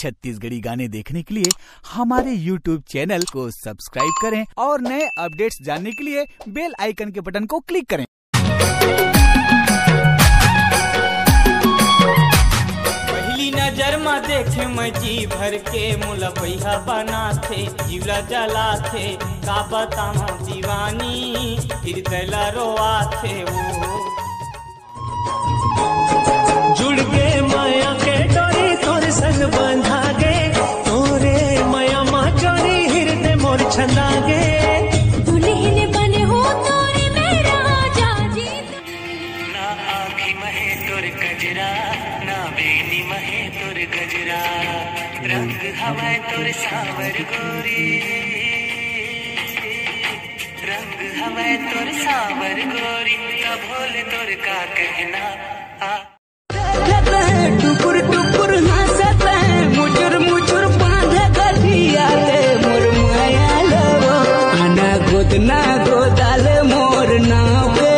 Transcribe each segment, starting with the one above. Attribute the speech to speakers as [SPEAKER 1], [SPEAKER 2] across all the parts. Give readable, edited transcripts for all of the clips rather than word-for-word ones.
[SPEAKER 1] छत्तीसगढ़ी गाने देखने के लिए हमारे YouTube चैनल को सब्सक्राइब करें और नए अपडेट्स जानने के लिए बेल आइकन के बटन को क्लिक करें।
[SPEAKER 2] पहली नजर में देखे मैं जी भर के मुला पैहा बना थे जीवला जला थे का बताऊं दीवानी फिर दिला रोआ थे वो
[SPEAKER 3] जुड़ गे माया के डोरी तोर संग बंधा गे तोरे माया माँ चोरी हृदय मोर छंदा गे
[SPEAKER 4] दुल्हन बने हो तोरे मेरा जाजी
[SPEAKER 3] ना आँखी महे तोर गजरा ना बेनी महे तोर गजरा रंग हवा तोर सावर गोरी रंग हवा तोर सावर गोरी कब भोल तोर का कहना टुकुर टुकुर हंसते मुचुर मुचुर बांधे गठिया दे मोर माया लवो आना गोदना गोदाल मोर नावे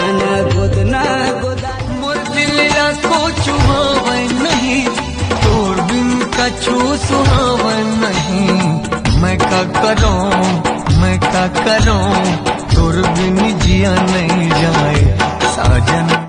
[SPEAKER 3] आना गोदना गोदाल मोर दिल को छुआवे नहीं तोर बिन कछु सुहावे नहीं मैं का करूं तोर बिन जिया नहीं जाए साजन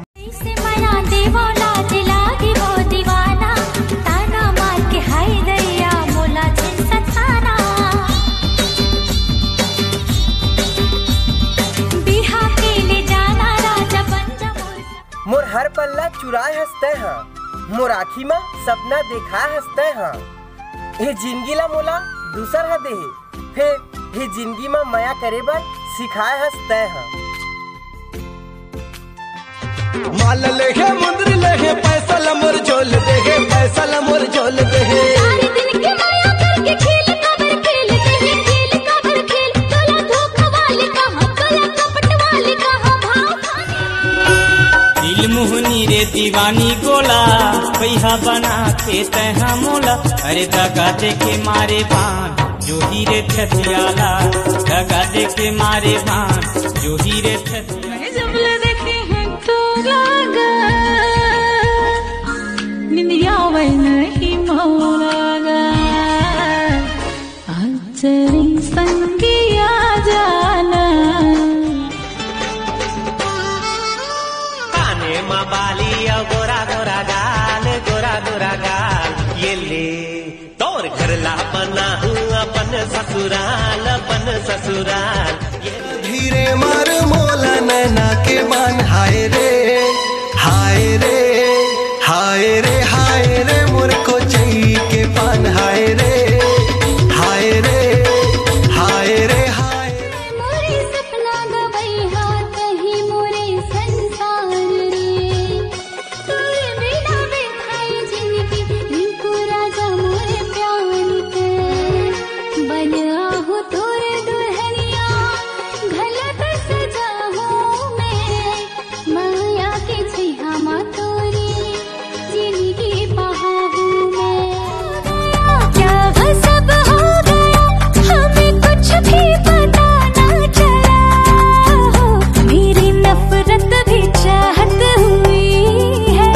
[SPEAKER 5] मोर हर पल्ला चुराए हंसते हैं मोर आँखी में सपना देखा हंसते हैं ये जिंदगी ला मोला दूसर है दे फिर ये जिंदगी में माया करे बर सिखाए हंसते हैं
[SPEAKER 3] माल लेके मुंदर लेके पैसा लमोर झोल देगे पैसा लमोर झोल देगे
[SPEAKER 4] सारे दिन के माया करके खेल कबर खेल खेल कबर खेल तोला धोखा वाले कहां तोला कपट वाले कहां भाव
[SPEAKER 2] दिल मुहनी रे दीवानी गोला पैहा बना के तहा मोला अरे दगा दे के मारे बाण जो हीरे छतियाला दगा दे के मारे बाण जो हीरे छतियाला
[SPEAKER 4] जब देखे हैं तो लागा निंदिया वै नहीं मौलागा आचरी संगिया जाना
[SPEAKER 3] काने माँ बाली गोरा गोरा गाल ये ले तोर घर ला बना हूँ अपन ससुराल धीरे मार मोला नैना के बान हाय रे हाय रे हाय रे हाय रे मोर को चाहिए के पान हाय रे हाय रे हाय रे हाय
[SPEAKER 4] मोरे सपना गवई हा कहीं मोरे संसार रे तोरे बिना बिठाई जिंदगी निको राजा मोरे प्यार के बना हो तोरे दुल्हनिया गलत सजा हो मैं माया के छिहा मा तोरी जिंदगी बहा हूँ मैं क्या वो सब हो गया हमें कुछ भी पता ना चला हो मेरी नफरत भी चाहत हुई है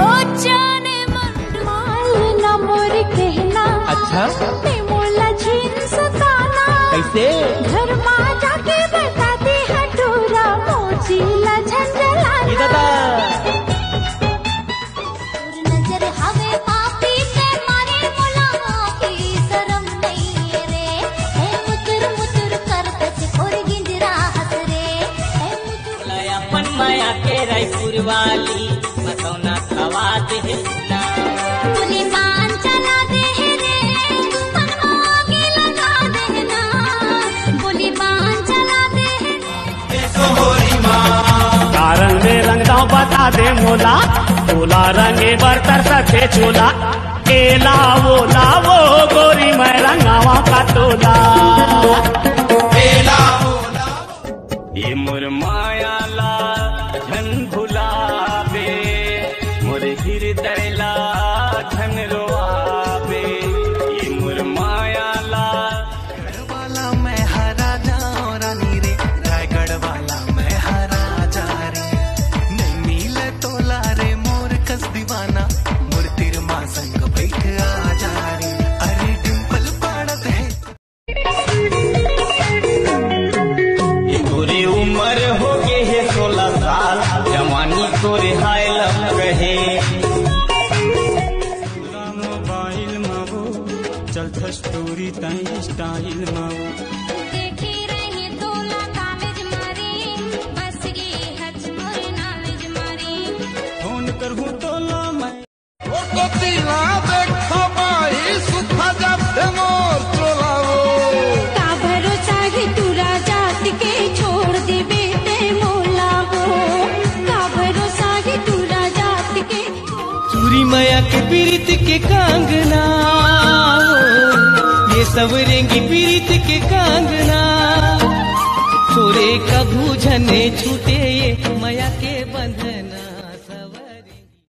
[SPEAKER 4] ओ जाने मन माल ना मोर कहना
[SPEAKER 2] अच्छा
[SPEAKER 4] मैं मोला जीन सताना
[SPEAKER 2] कैसे
[SPEAKER 4] घर माँ जाके बताते हटूरा मोची ला झंझला नजर हवे पापी के मारे मोला की शरम नहीं रे हे मुतर मुतर करते से और गिंजरा हंस रे हे मुतर
[SPEAKER 2] अपन माया के रायपुर वाली मतौना खवा दे ना
[SPEAKER 4] बोली बान चला दे रे मनवा के लगा दे ना बोली बान चला दे
[SPEAKER 3] रंग में रंगदा बता दे मोला तोला रंगे बरतर सचे चोला एला वो गोरी मैं रंगावा का तोला एला ये मोर माया ला झन भुलावे मोर हृदय ला झन रोआवे ये मोर माया ला वाला मैं हरा जाऊं रानी रे रायगढ़ वाला मैं हरा जा रे नहीं मिले तोला रे मोर कस दीवाना मोर तिर मासा संग बैठ आ जा रे, अरे डिम्पल पड़त है।
[SPEAKER 2] तोरे उम्र हो गए है 16 साल, जवानी तोरे हाय लग रहे। मोबाइल मावो चलता स्टोरी ताई स्टाइल मावो,
[SPEAKER 4] देखी रही तोला कॉलेज मारी, बस गे हच मोर नॉलेज मारी।
[SPEAKER 2] फोन करहूँ तो ला मैं
[SPEAKER 4] का भरोसा है तू राजा के छोड़ दे बेटे मोला हो, का भरोसा है तू राजा के।
[SPEAKER 2] चूरी माया के पीरित के कांगना, ये सवरेंगी पीरित के कांगना, छोरे कभू झने छूटे ये माया के